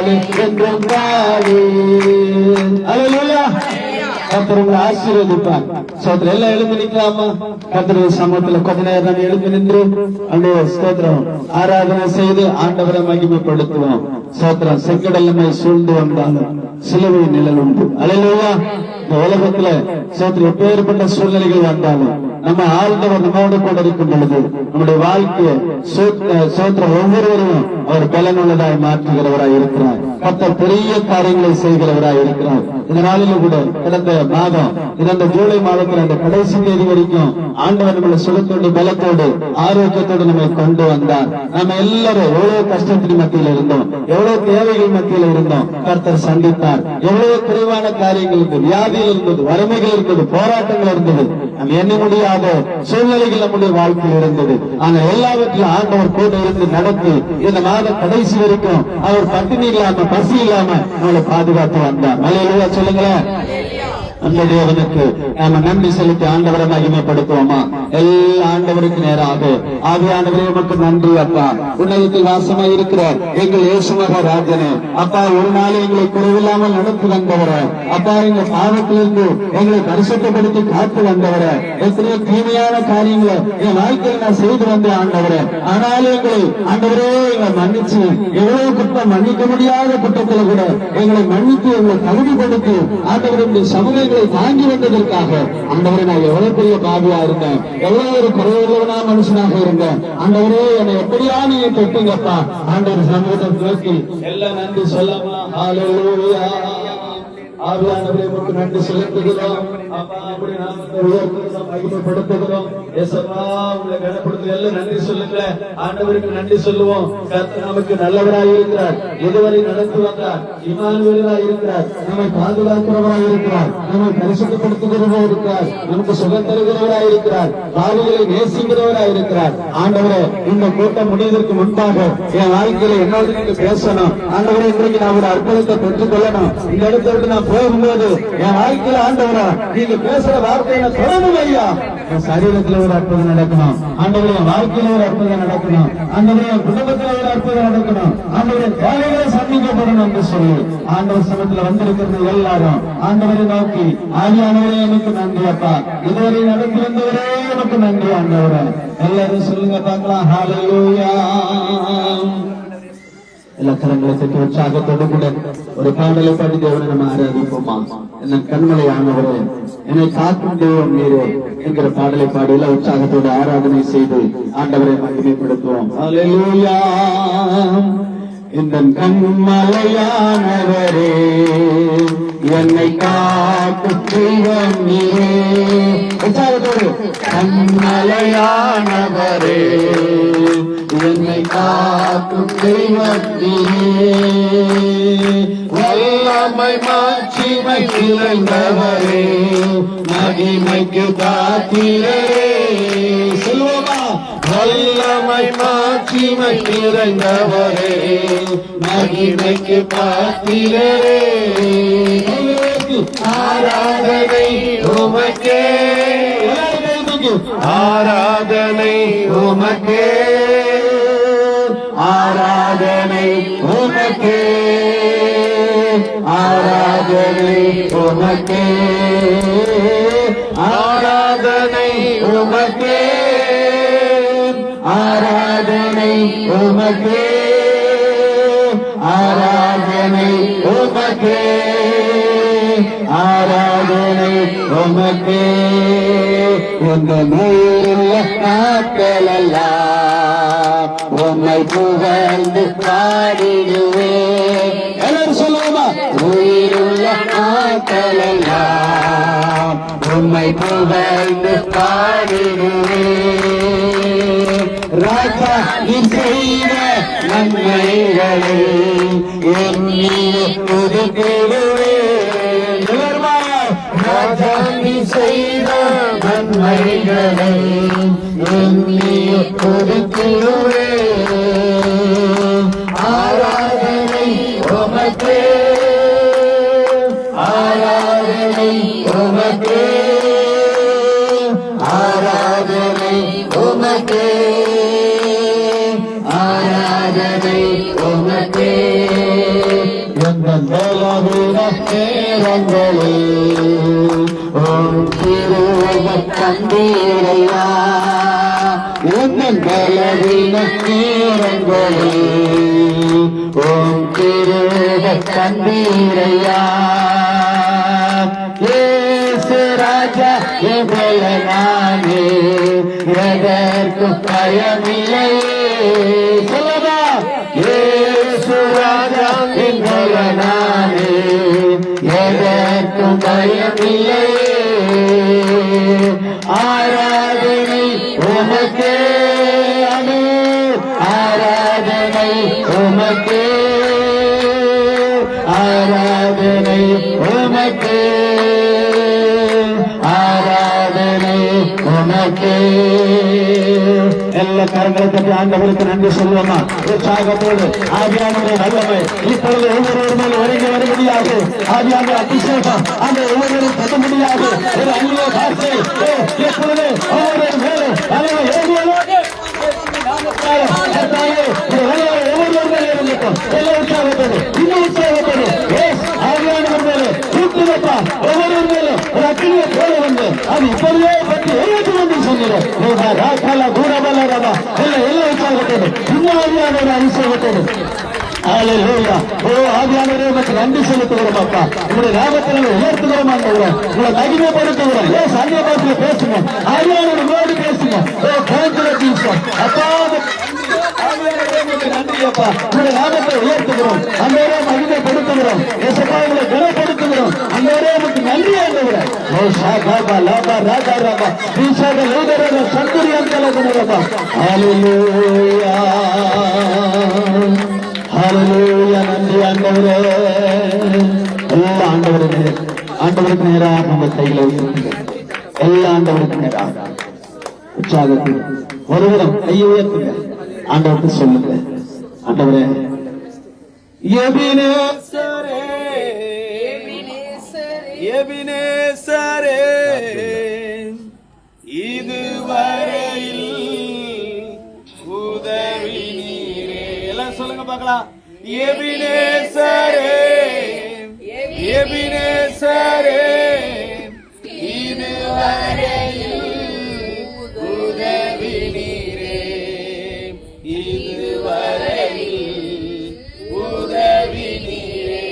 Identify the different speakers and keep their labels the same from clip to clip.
Speaker 1: பாடு என்றும் பாடு. அல்லேலூயா. கர்த்தர் உங்களை ஆசீர்வதிப்பார். ஸ்தோத்திரம். எல்லாம் எழுந்து நிற்கலாமா? கர்த்தருடைய சமூகத்துல கொஞ்ச நேரம் எழுந்து நின்று அந்த ஸ்தோத்திரம் ஆராதனை செய்து ஆண்டவரை மகிமைப்படுத்துவோம். ஸ்தோத்திரம். செங்கடல் நம்மை சூழ்ந்து வந்தாலும் சிலுவை நிழல் உண்டு. அல்லேலூயா. இந்த உலகத்துல ஸ்தோத்திரம் எப்பேற்பட்ட சூழ்நிலைகள் வந்தாலும் நம்ம ஆழ்ந்தவர் நம்மோடு கூட இருக்கும் பொழுது நம்முடைய வாழ்க்கையை ஸ்தோத்திரம் ஒவ்வொருவரையும் அவர் பலனுள்ளதாய் மாற்றுகிறவராய் இருக்கிறார். கர்த்தர் பெரிய காரியங்களை செய்கிறவராய் இருக்கிறார். இந்த நாளிலும் கூட கடந்த மாதம் இந்த ஜூலை மாதத்தில் அந்த கடைசி தேதி வரைக்கும் ஆண்டவர் நம்மளை சுகத்தோடு பலத்தோடு ஆரோக்கியத்தோடு நம்மை கொண்டு வந்தார். நம்ம எல்லாரும் எவ்வளவு கஷ்டத்தின் மத்தியில இருந்தோம், எவ்வளவு தேவைகள் மத்தியில இருந்தோம், கர்த்தர் சந்தித்தார். எவ்வளவு குறைவான காரியங்கள் இருந்தது, வியாதிகள் இருந்தது, வறுமைகள் இருந்தது, போராட்டங்கள் இருந்தது, நம்ம எண்ண முடியாத சூழ்நிலைகள் நம்முடைய வாழ்க்கையில் இருந்தது. ஆனா எல்லாவற்றிலும் ஆண்டவர் கூட இருந்து நடத்தி இந்த மாதம் கடைசி வரைக்கும் அவர் பட்டினி இல்லாம பசி இல்லாம நம்மளை பாதுகாத்து வந்தார். அல்லேலூயா சொல்லுங்களேன். அந்த தேவனுக்கு நாம நன்றி செலுத்தி ஆண்டவரை மகிமைப்படுத்துவோமா? எல்லா ஆண்டவருக்கு நேராக ஆவியானவரே உமக்கு நன்றி அப்பா. உன்னதத்தில் வாசமாய் இருக்கிறார் எங்கள் இயேசு மகாராஜனே அப்பா, ஒரு நாள் எங்களை குறைவில்லாமல் நடத்தி வந்தவர அப்பா, எங்க பாவத்திலிருந்து எங்களை பரிசுத்தப்படுத்தி காத்து வந்தவர, எத்தனையோ தீமையான காரியங்களை என் வாழ்க்கையில் நான் செய்து வந்தேன் ஆண்டவரே. ஆனாலும் எங்களை ஆண்டவரே எங்களை மன்னிச்சு, எவ்வளவு குற்றம் மன்னிக்க முடியாத குற்றத்துல கூட எங்களை மன்னித்து எங்களை தகுதிப்படுத்தி ஆண்டவருடைய சமூகங்களை தாங்கி வந்ததற்காக ஆண்டவரே நான் எவ்வளவு பெரிய பாவியா இருந்தேன், எவ்வளவு ஒரு குறைவுள்ளவனா மனுஷனாக இருந்தேன். ஆண்டவரே என்னை எப்படியா நீங்க தொட்டீங்கப்பா. ஆண்டவர் சமூகத்தை எல்லாம் நன்றி சொல்லமா. ஹல்லேலூயா. ஆவியானவரே உமக்கு நன்றி செலுத்துகிறோம் அப்பா. அப்படி நாமத்தை உயர்த்துகிறோம், மகிமைப்படுத்துகிறோம். ஏசப்பா உங்களை கனப்படுத்த எல்லாம் நன்றி சொல்லுங்க. ஆண்டவருக்கு நன்றி சொல்லுவோம். கர்த்தர் நமக்கு நல்லவராய் இருக்கிறார், இதுவரை நடத்தி வந்தார், இம்மானுவேலராய் இருக்கிறார், நம்மை பாதுகாக்கிறவராய் இருக்கிறார், நம்மை பரிசுத்தப்படுத்துகிறவராய் இருக்கிறார், நமக்கு சுகம் தருகிறவராய் இருக்கிறார், பாவிகளை நேசிக்கிறவராய் இருக்கிறார். ஆண்டவரே இந்த கூட்டம் முடிவதற்கு முன்பாக என் வாழ்க்கையில என்னோடு நீங்க பேசணும். ஆண்டவரே இன்றைக்கு நான் ஒரு அற்புதத்தை பெற்றுக் கொள்ளணும். இந்த இடத்தை விட்டு நான் போகும்போது என் வாழ்க்கையில ஆண்டவரா நீங்க பேசுற வார்த்தையில தொடரும் ஐயா. என் சரீரத்துல ஒரு அற்புதம் நடக்கணும் ஆண்டவரே, என் வாழ்க்கையில ஒரு அற்புதம் நடக்கணும் ஆண்டவரே, என் குடும்பத்துல ஒரு அற்புதம் நடக்கணும் ஆண்டவரே, தேவைகளை சந்திக்கப்படணும் என்று சொல்லி ஆண்டவர் சமத்துல வந்திருக்கிறது எல்லாரும் ஆண்டவரை நோக்கி ஆவியானவரே எனக்கு நன்றி அப்பா, இதுவரை நடந்து வந்தவரே எனக்கு நன்றி ஆண்டவரே. எல்லாரும் சொல்லுங்க பார்க்கலாம். ஹல்லேலூயா. எல்லா கரங்களை தட்டி உற்சாகத்தோடு கூட ஒரு பாடலை பாடி தேவனை நம்ம ஆராதிப்போமா? என்ன கண்மலை ஆனவரே, என்னை காக்கும் தெய்வம் நீரே என்கிற பாடலை பாடி எல்லா உற்சாகத்தோடு ஆராதனை செய்து ஆண்டவரை மகிமைப்படுத்துவோம். ஹல்லேலூயா. இந்த கண்மலையானவரே, என்னை காக்கும் தெய்வம் நீரே. உற்சாகத்தோடு கண்மலையானவரே, என்னை காக்கும் தெய்வம் நீரே. வல்லமை மாட்சிமை நிறைந்தவரே, மகிமைக்கு பாத்திரரே. சொல்லுவோமா? வல்லமை மாட்சிமை நிறைந்தவரே, மகிமைக்கு பாத்திரரே. ஆராதனை உமக்கே, ஆராதனை உமக்கே, ஆராதனை உமக்கே, ஆராதனை உமக்கே, ஆராதனை உமக்கே, ஆராதனை உமக்கே, ஆராதனை உமக்கே, ஆராதனை உமக்கே. உங்க நீருள்ள நாட்களெல்லாம் உம்மை புகழ்ந்து பாடிடுவே. எல்லாரும் சொல்லுவோமா? உயிருள்ள நாட்களெல்லாம் உம்மை புகழ்ந்து பாடிடுவே. ராஜா நீ செய்த நன்மைகளை எண்ணிய புதுக்கிடுவே. ராஜா நீ செய்த நன்மைகளை எண்ணிய புதுக்கிடுவே. ஆராதனை உமக்கே, ஆராதனை உமக்கே, ஆராதனை உமக்கே, ஆராதனை உமக்கே. பலவீன நேரங்களில் உம் கிருபை தந்தீரையா. உந்தன் பலவீன நேரங்களில் உம் கிருபை தந்தீரையா. இயேசு ராஜா எவ்வள நானே எதற்கு பயமில்லை. சொல்லதா இயேசு ராஜா எவ்வள நானே எதற்கு பயமில்லை. ஆராதனை உமக்கே அனு ஆராதனை உமக்கே ஆராதனை உமக்கே ஆராதனை உமக்கே. எல்லா கரங்களை பற்றி ஆண்டவருக்கு நன்றி சொல்லுவோமா உற்சாகத்தோடு. ஆவியானுடைய வல்லமை இப்பொழுது ஒவ்வொருவர் மேல் ஒருங்கி வரும்படியாக ஆவியான அபிஷேகம் அந்த ஒவ்வொருவரும் பெறும்படியாக ஒரு அந்நிய பாஷை இப்பொழுது ஒவ்வொரு மேலும் தலைமை ஏறியதோடு ஒவ்வொருவர் மேலே இருந்துட்டோம். எல்லா உற்சாகத்தோடு இன்னும் உற்சாகத்தோடு ஆவியானவர் மேலே தூக்கி வைப்பா. ஒவ்வொருவர் மேலும் ஒரு அக்கினியை போல வந்து அது இப்பொழுதே பற்றி எழுதி வந்து சொன்னோம். கூடபல ரவா எல்லா உற்சாகத்தோடு இன்னும் ஆவியானவர் அபிஷேகத்தோடு. ஹல்லேலூயா. ஓ ஆவியானவரே உமக்கு நன்றி செலுத்துகிறோம் அப்பா. உங்களுடைய நாமத்தை உயர்த்துகிறோம் ஆண்டவரே. உங்களை மகிமைப்படுத்துகிறோம். ஏன் அந்நிய பாஷையில பேசுங்க. ஆவியானவர் உங்களோடு பேசுங்க. ஓ தேங்க்யூ அப்பா. நன்றி அப்பா. உங்களுடைய நாமத்தை உயர்த்துகிறோம். அந்தவரே மகிமைப்படுத்துகிறோம். ஏசப்பா உங்களை குணப்படுத்துகிறோம். அந்தவரே உமக்கு நன்றி ஆண்டவரே. ஓ ஷாபா லாபா ராஜா ராபா பீஷாக லோதரர சந்துரியம் கலகுனரபா. ஹல்லேலூயா ஹல்லேலூயா. நன்றி ஆண்டவரே. எல்லா ஆண்டவருக்கு நேராக நம்ம கைகளை உயர்த்துங்க. எல்லா ஆண்டவருக்கு நேராக உற்சாகத்தில் ஒருவரும் கையை உயர்த்துங்க. ஆண்டவருக்கு சொல்லுங்க. ஆண்டவரே எபினேசரே எபினேசரே இதுவரையில் உதவி நீரே. எல்லாம் சொல்லுங்க பார்க்கலாம். எபினேசரே எபினேசரே இதுவரையில் உதவி நீரே. இதுவரையில் உதவி நீரே.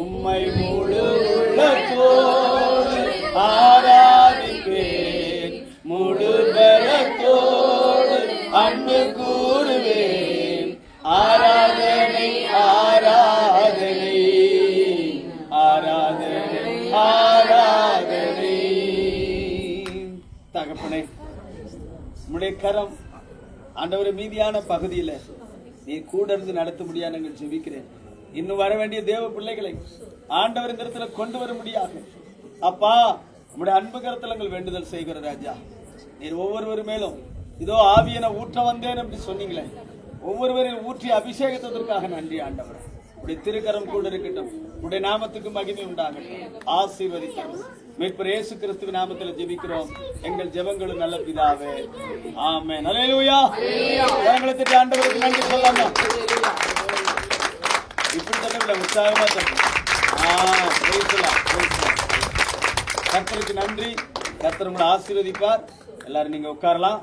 Speaker 1: உம்மை முழு உள்ளத்தோடு ஆராதிப்பேன். முழு பலத்தோடு அன்பு கூறுவேன். ஆராதனை ஆராதனை ஆராதனை ஆராதனை. தகப்பனே உம்முடைய கரம் ஆண்டவரே மீதியான பகுதியில நீ கூட இருந்து நடத்த முடியாது நாங்கள் ஜெபிக்கிறேன். இன்னும் வர வேண்டிய தேவ பிள்ளைகளை ஆண்டவர் இந்த இடத்துல கொண்டு வர முடியாது அப்பா. உம்முடைய அன்பு கரத்தலங்கள் வேண்டுதல் செய்கிற ராஜா. நீர் ஒவ்வொருவர் மேலும் இதோ ஆவியன ஊற்ற வந்தேன் அப்படி சொன்னீங்களே. ஒவ்வொருவரையும் ஊற்றிய அபிஷேகத்திற்காக நன்றி ஆண்டவர். உடைய திருக்கரம் கூட இருக்கட்டும். உடைய நாமத்துக்கு மகிமை உண்டாகட்டும். ஆசீர்வதிக்கிறோம். மீட்பர் இயேசு கிறிஸ்துவின் நாமத்தில் ஜெபிக்கிறோம் எங்கள் ஜெபங்களும் நல்ல பிதாவே. ஆமென். ஹல்லேலூயா. கரங்களை தட்டி ஆண்டவருக்கு நன்றி சொல்லாம இப்படி தட்டவில்லை, உற்சாகமா தட்டு. கர்த்தருக்கு நன்றி. கர்த்தர் உங்களை ஆசீர்வதிப்பார். எல்லாரும் நீங்க உட்காரலாம்.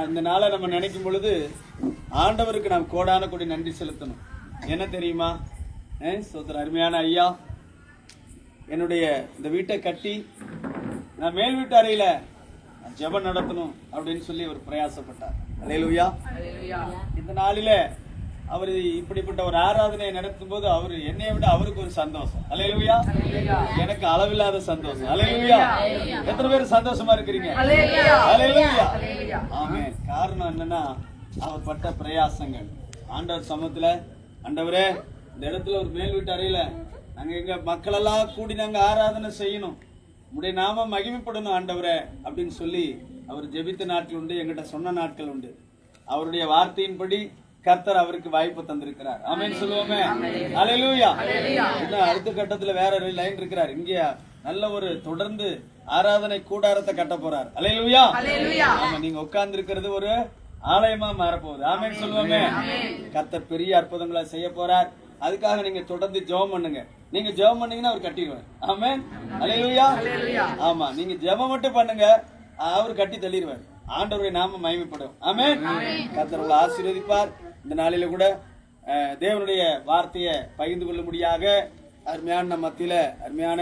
Speaker 1: இந்த நாளை நம்ம நினைக்கும் பொழுது ஆண்டவருக்கு நாம் கோடான கோடி நன்றி செலுத்தணும். என்ன தெரியுமா? சோதர அருமையான ஐயா என்னுடைய இந்த வீட்டை கட்டி நான் மேல் வீட்டு அறையில ஜெபம் நடத்தணும் அப்படின்னு சொல்லி அவர் பிரயாசப்பட்டார். அல்லேலூயா. இந்த நாளில அவர் இப்படிப்பட்ட ஒரு ஆராதனையை நடத்தும் போது அவரு என்னைய விட அவருக்கு ஒரு சந்தோஷம். அல்லேலூயா. எனக்கு அளவில்லாத சந்தோஷம். அல்லேலூயா. எத்தனை பேர் சந்தோஷமா இருக்கிறீங்க? அல்லேலூயா. ஆமென். காரணம் என்னன்னா அவர் பட்ட பிரயாசங்கள். ஆண்டவர் சமத்துல ஆண்டவரே இந்த இடத்துல ஒரு மேல் வீட்டு அறையில நாங்க எங்க மக்கள் எல்லாம் கூடி நாங்க ஆராதனை செய்யணும், உடைய நாம மகிமைப்படணும் ஆண்டவரே அப்படின்னு சொல்லி அவர் ஜெபித்த நாட்கள் உண்டு, எங்கிட்ட சொன்ன நாட்கள் உண்டு. அவருடைய வார்த்தையின்படி கர்த்தர் அவருக்கு வாய்ப்பு தந்திருக்கிறார். ஆமென் சொல்லுவோமே. அல்லேலூயா. அடுத்த கட்டத்துல வேற லைன் இருக்கிறார். இங்க நல்ல ஒரு தொடர்ந்து ஆராதனை கூடாரத்தை கட்ட போறார். அல்லேலூயா. ஆமா, நீங்க உட்கார்ந்து இருக்கிறது ஒரு
Speaker 2: ஆலயமா மாறப்போகுது. ஆமென் சொல்லுவோமே. கர்த்தர் பெரிய அற்புதங்களை செய்ய போறார். அதுக்காக நீங்க தொடர்ந்து ஜெபம் பண்ணுங்க. நீங்க ஜெபம் பண்ணீங்கன்னா அவர் கட்டிடுவார். ஆமென். அல்லேலூயா. ஆமா, நீங்க ஜெபம் மட்டும் பண்ணுங்க, அவர் கட்டி தள்ளிடுவார். ஆண்டவருடைய நாமம் மகிமைப்படும். ஆமென். கர்த்தர் உங்களை ஆசீர்வதிப்பார். இந்த நாளில கூட தேவனுடைய வார்த்தையை பகிர்ந்து கொள்ளும்படியாக அருமையான நம்ம மத்தியில அருமையான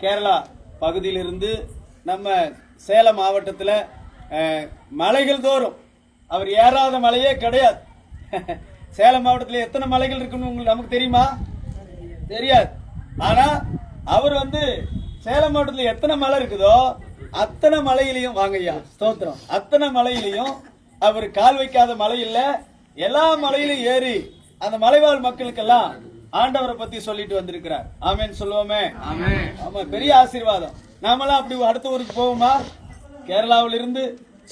Speaker 2: கேரளா பகுதியிலிருந்து நம்ம சேலம் மாவட்டத்தில் மலைகள் தோறும் அவர் ஏறாத மலையே கிடையாது. சேலம் மாவட்டத்தில் எத்தனை மலைகள் இருக்குன்னு உங்களுக்கு நமக்கு தெரியுமா? தெரியாது. ஆனா அவர் சேலம் மாவட்டத்தில் எத்தனை மலை இருக்குதோ அத்தனை மலையிலையும் வாங்கய்யா ஸ்தோத்திரம், அத்தனை மலையிலையும் அவர் கால் வைக்காத மலை இல்ல, எல்லா மலையிலும் ஏறி அந்த மலைவாழ் மக்களுக்கெல்லாம் ஆண்டவரை பத்தி சொல்லிட்டு வந்திருக்கிறார். ஆமென் சொல்லுவோமே. ஆமா, பெரிய ஆசீர்வாதம். நாமெல்லாம் அப்படி அடுத்த ஊருக்கு போவோமா? கேரளாவில் இருந்து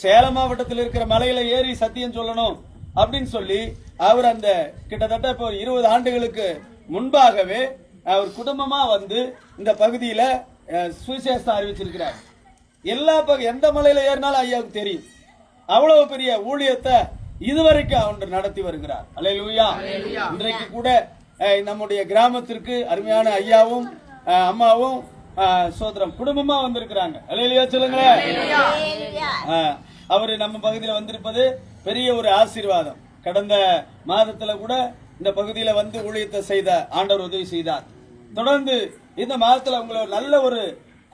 Speaker 2: சேலம் மாவட்டத்தில் இருக்கிற மலையில ஏறி சத்தியம் சொல்லணும் அப்படின்னு சொல்லி அவர் அந்த கிட்டத்தட்ட இப்போ 20 ஆண்டுகளுக்கு முன்பாகவே அவர் குடும்பமா இந்த பகுதியில சுவிசேஷம் அறிவிச்சிருக்கிறார். எல்லா எந்த மலையில ஏறினாலும் ஐயாவுக்கு தெரியும். அவ்வளவு பெரிய ஊழியத்தை இதுவரைக்கும் அவர் நடத்தி வருகிறார். அல்லேலூயா. இன்றைக்கு கூட நம்முடைய கிராமத்திற்கு அருமையான ஐயாவும் அம்மாவும் சோதரம் குடும்பமா வந்திருக்கிறாங்க. அல்லேலூயா சொல்லுங்களேன். அவரு நம்ம பகுதியில் வந்திருப்பது பெரிய ஒரு ஆசீர்வாதம். கடந்த மாதத்துல கூட இந்த பகுதியில ஊழியத்தை செய்த ஆண்டவர் உதவி செய்தார். தொடர்ந்து இந்த மாதத்துல உங்களை நல்ல ஒரு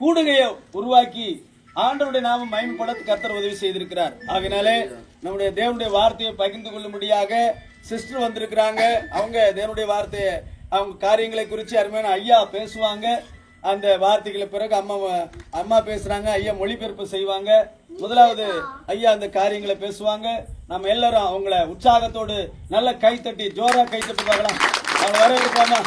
Speaker 2: கூடுகையை உருவாக்கி ஆண்டவருடைய நாமம் மகிமைப்பட கர்த்தர் உதவி செய்திருக்கிறார். ஆகினாலே நம்முடைய தேவனுடைய வார்த்தையை பகிர்ந்து கொள்ளும்படியாக சிஸ்டர் வந்திருக்கிறாங்க. அவங்க தேவனுடைய வார்த்தையை அவங்க காரியங்களை குறித்து அருமையான ஐயா பேசுவாங்க. அந்த வார்த்தைகளை பிறகு அம்மா பேசுறாங்க, ஐயா மொழிபெயர்ப்பு செய்வாங்க. முதலாவது ஐயா அந்த காரியங்களை பேசுவாங்க. நம்ம எல்லாரும் அவங்கள உற்சாகத்தோடு நல்ல கைத்தட்டி ஜோரா கைத்தட்டி பார்க்கலாம். அவங்க வரவேற்பாங்க.